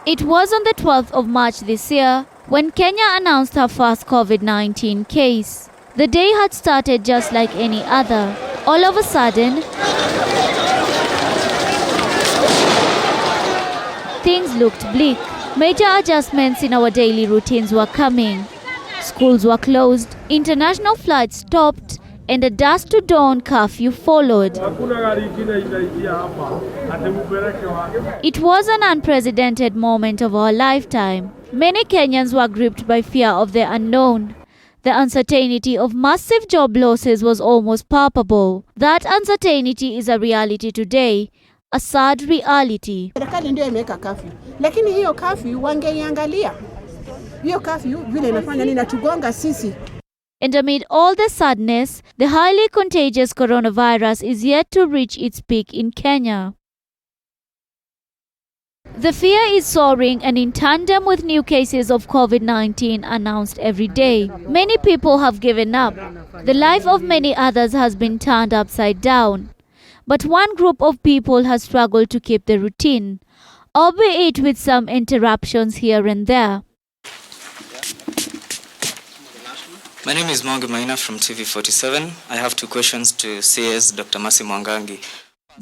It was on the 12th of March this year when Kenya announced her first COVID-19 case. The day had started just like any other. All of a sudden, things looked bleak. Major adjustments in our daily routines were coming. Schools were closed, international flights stopped, and a dusk to dawn curfew followed. It was an unprecedented moment of our lifetime. Many Kenyans were gripped by fear of the unknown. The uncertainty of massive job losses was almost palpable. That uncertainty is a reality today, a sad reality. Serikali ndio imeweka curfew. Lakini hiyo curfew wangeiangalia. Hiyo curfew vile inafanya inatugonga sisi. And amid all the sadness, the highly contagious coronavirus is yet to reach its peak in Kenya. The fear is soaring, and in tandem with new cases of COVID-19 announced every day, many people have given up. The life of many others has been turned upside down. But one group of people has struggled to keep the routine, albeit with some interruptions here and there. My name is Mwangi Maina from TV47. I have two questions to CS Dr. Mercy Mwangangi.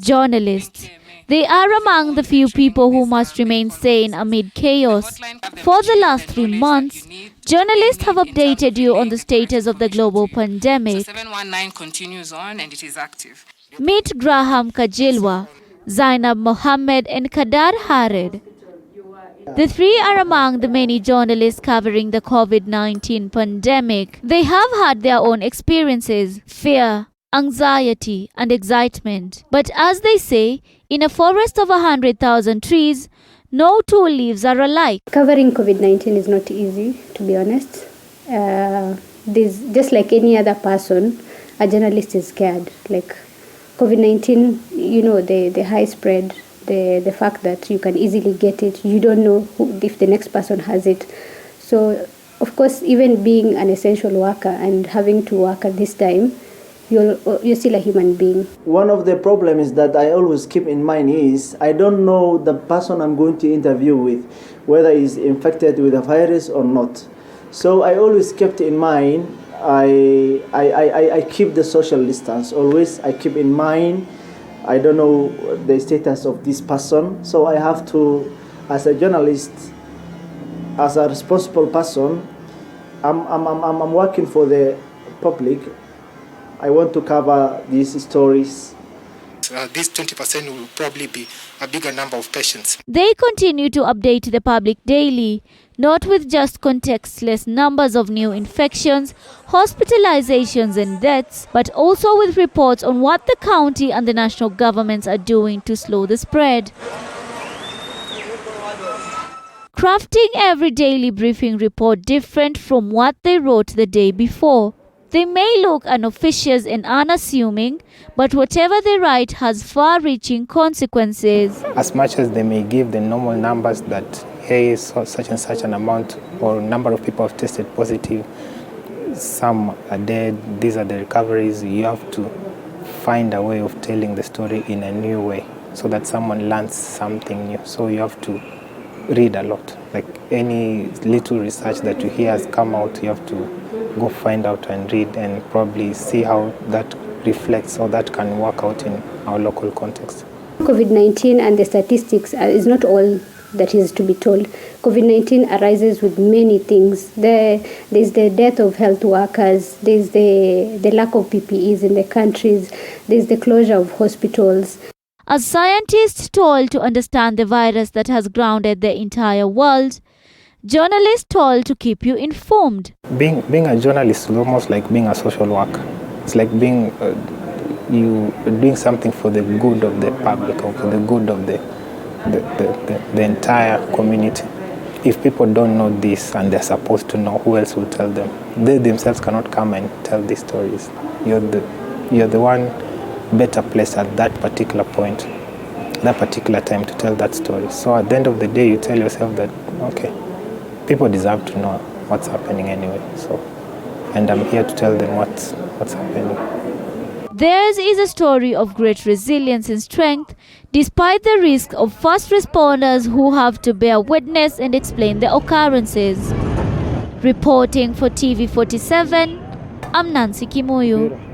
Journalists. They are among the few people who must remain sane amid chaos. For the last 3 months, journalists have updated you on the status of the global pandemic. 719 continues on and it is active. Meet Graham Kajilwa, Zainab Mohammed and Kadar Hared. The three are among the many journalists covering the COVID-19 pandemic. They have had their own experiences, fear, anxiety and excitement. But as they say, in a forest of 100,000 trees, no two leaves are alike. Covering COVID-19 is not easy, to be honest. There's just like any other person, a journalist is scared. Like COVID-19, you know, the high spread, the fact that you can easily get it, you don't know if the next person has it. So, of course, even being an essential worker and having to work at this time, you're still a human being. One of the problems that I always keep in mind is I don't know the person I'm going to interview with, whether he's infected with a virus or not. So I always kept in mind, I keep the social distance. Always I keep in mind, I don't know the status of this person. So I have to, as a journalist, as a responsible person, I'm working for the public. I want to cover these stories. This 20% will probably be a bigger number of patients. They continue to update the public daily, not with just contextless numbers of new infections, hospitalizations and deaths, but also with reports on what the county and the national governments are doing to slow the spread. Crafting every daily briefing report different from what they wrote the day before. They may look unofficious and unassuming, but whatever they write has far-reaching consequences. As much as they may give the normal numbers that, hey, so such and such an amount or number of people have tested positive, some are dead, these are the recoveries, you have to find a way of telling the story in a new way so that someone learns something new. So you have to read a lot. Like any little research that you hear has come out, you have to go find out and read and probably see how that reflects or that can work out in our local context. COVID-19 and the statistics is not all that is to be told. COVID-19 arises with many things. There's the death of health workers, there's the lack of PPEs in the countries, there's the closure of hospitals. As scientists told to understand the virus that has grounded the entire world, journalists told to keep you informed. Being a journalist is almost like being a social worker. It's like being you doing something for the good of the public or for the good of the entire community. If people don't know this and they're supposed to know, who else will tell them? They themselves cannot come and tell these stories. You're the one better placed at that particular point, that particular time to tell that story. So at the end of the day, you tell yourself that, okay, people deserve to know what's happening anyway. So, and I'm here to tell them what's happening. Theirs is a story of great resilience and strength, despite the risk of first responders who have to bear witness and explain the occurrences. Reporting for TV47, I'm Nancy Kimoyo.